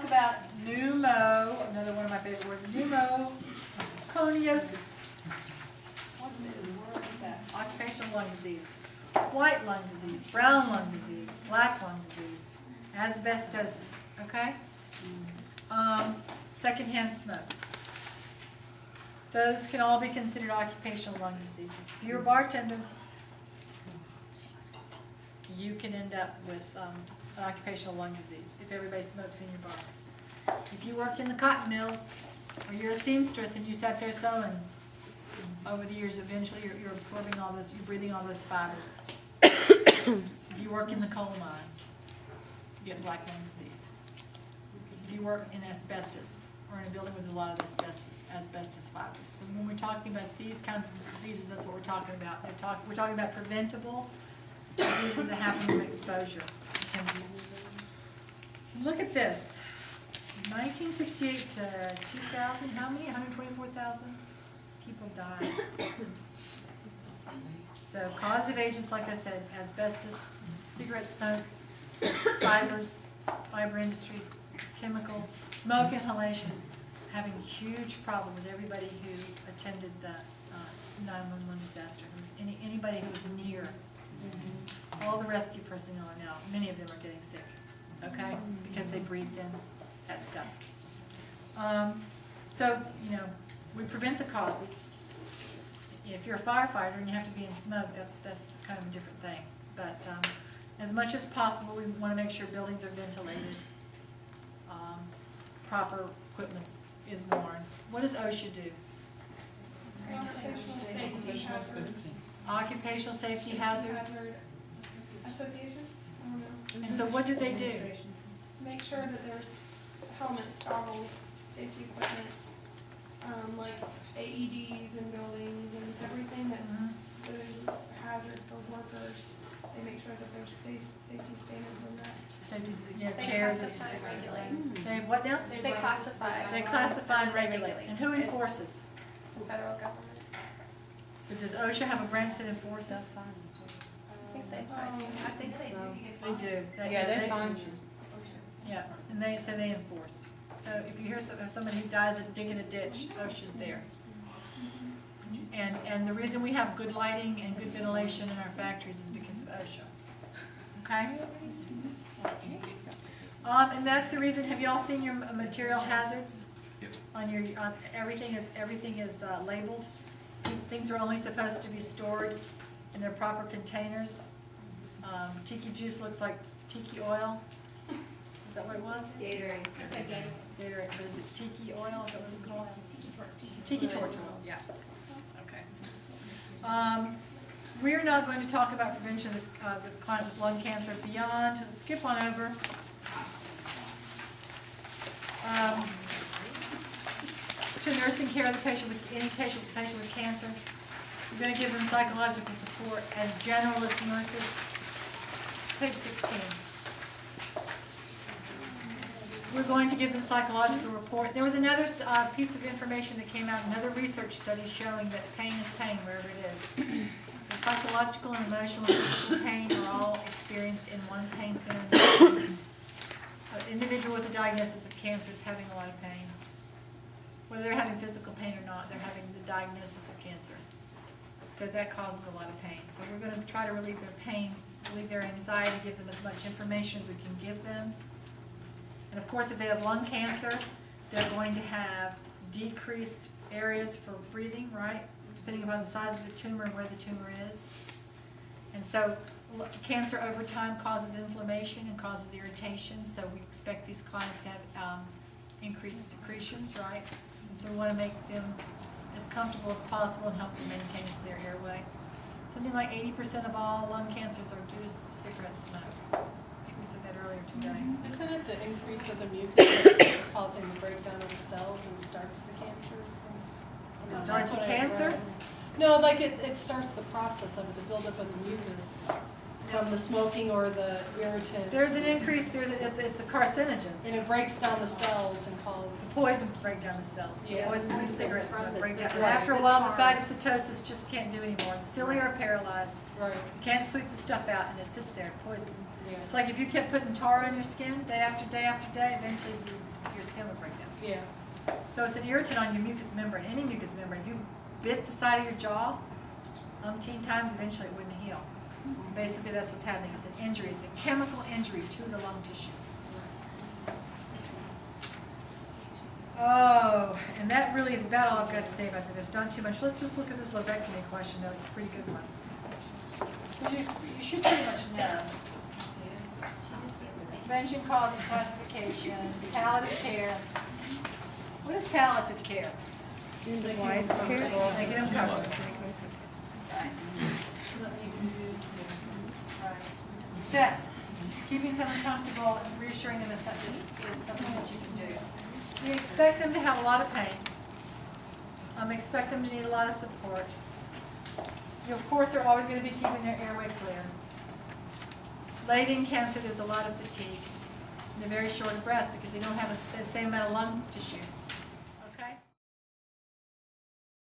talk about pneumo, another one of my favorite words, pneumoconiosis. What in the world is that? Occupational lung disease, white lung disease, brown lung disease, black lung disease, asbestosis, okay? Secondhand smoke. Those can all be considered occupational lung diseases. If you're a bartender, you can end up with an occupational lung disease if everybody smokes in your bar. If you work in the cotton mills, or you're a seamstress and you sat there sewing, over the years, eventually you're absorbing all this, you're breathing all those fibers. If you work in the coal mine, you get black lung disease. If you work in asbestos, or in a building with a lot of asbestos fibers. So when we're talking about these kinds of diseases, that's what we're talking about. We're talking about preventable diseases that happen from exposure to chemicals. Look at this. 1968 to 2000, how many? 124,000 people died. So causative agents, like I said, asbestos, cigarette smoke, fibers, fiber industries, chemicals, smoke inhalation, having a huge problem with everybody who attended the 911 disaster. Anybody who was near. All the rescue personnel are now, many of them are getting sick, okay, because they breathed in that stuff. So, you know, we prevent the causes. If you're a firefighter and you have to be in smoke, that's kind of a different thing. But as much as possible, we want to make sure buildings are ventilated. Proper equipment is worn. What does OSHA do? Occupational safety hazard. Association? I don't know. And so what do they do? Make sure that there's helmets, goggles, safety equipment, like AEDs in buildings and everything that is a hazard for workers. They make sure that there's safety standards on that. Safety, chairs. Classify and regulate. They what now? They classify. They classify and regulate. And who enforces? Federal government. But does OSHA have a branch that enforces? I think they I think they do. They do. They find you. Yeah, and they say they enforce. So if you hear somebody who dies at digging a ditch, OSHA's there. And the reason we have good lighting and good ventilation in our factories is because of OSHA. Okay? And that's the reason. Have you all seen your material hazards? On your everything is labeled. Things are only supposed to be stored in their proper containers. Tiki juice looks like tiki oil. Is that what it was? Gatorade. Gatorade. But is it tiki oil? Is that what it's called? Tiki torch oil. Yeah. Okay. We're not going to talk about prevention of the client with lung cancer beyond. Let's skip on over. To nursing care of the patient with any patient with cancer. We're going to give them psychological support as generalist nurses. Page 16. We're going to give them psychological report. There was another piece of information that came out, another research study showing that pain is pain wherever it is. The psychological and emotional and physical pain are all experienced in one pain center. An individual with a diagnosis of cancer is having a lot of pain. Whether they're having physical pain or not, they're having the diagnosis of cancer. So that causes a lot of pain. So we're going to try to relieve their pain, relieve their anxiety, give them as much information as we can give them. And of course, if they have lung cancer, they're going to have decreased areas for breathing, right? Depending upon the size of the tumor and where the tumor is. And so cancer over time causes inflammation and causes irritation. So we expect these clients to have increased secretions, right? And so we want to make them as comfortable as possible and help them maintain a clear airway. Something like 80% of all lung cancers are due to cigarette smoke. I think we said that earlier today. Isn't it the increase of the mucus that's causing the breakdown of the cells and starts the cancer? It starts the cancer? No, like it starts the process of it, the buildup of the mucus. from the smoking or the irritant. There's an increase, it's the And carcinogens. it breaks down the cells and The causes. poisons break down the cells. The Yeah. poisons in cigarette smoke break down. And Right. after a while, the phagocytosis just can't do anymore. The cilia are paralyzed. Right, You can't sweep the stuff out and it sits there, it poisons. yeah, It's like if you kept putting tar on your skin day after day after day, eventually your skin would break down. yeah. So it's an irritant on your mucous membrane, any mucous membrane. If you bit the side of your jaw umpteen times, eventually it wouldn't heal. Basically, that's what's happening. It's an injury. It's a chemical injury to the lung tissue. Oh, and that really is about all I've got to say about this. Not too much. Let's just look at this lobectomy question, though. It's a pretty good one. 'Cause you should pretty much know. Prevention, causes, classification, palliative care. What is palliative care? Making them comfortable. Right. Right. Except, keeping someone comfortable and reassuring them is something that you can do. We expect them to have a lot of pain. Expect them to need a lot of support. You, of course, are always going to be keeping their airway clear. Late in cancer, there's a lot of fatigue. And they're very short of breath because they don't have the same amount of lung tissue.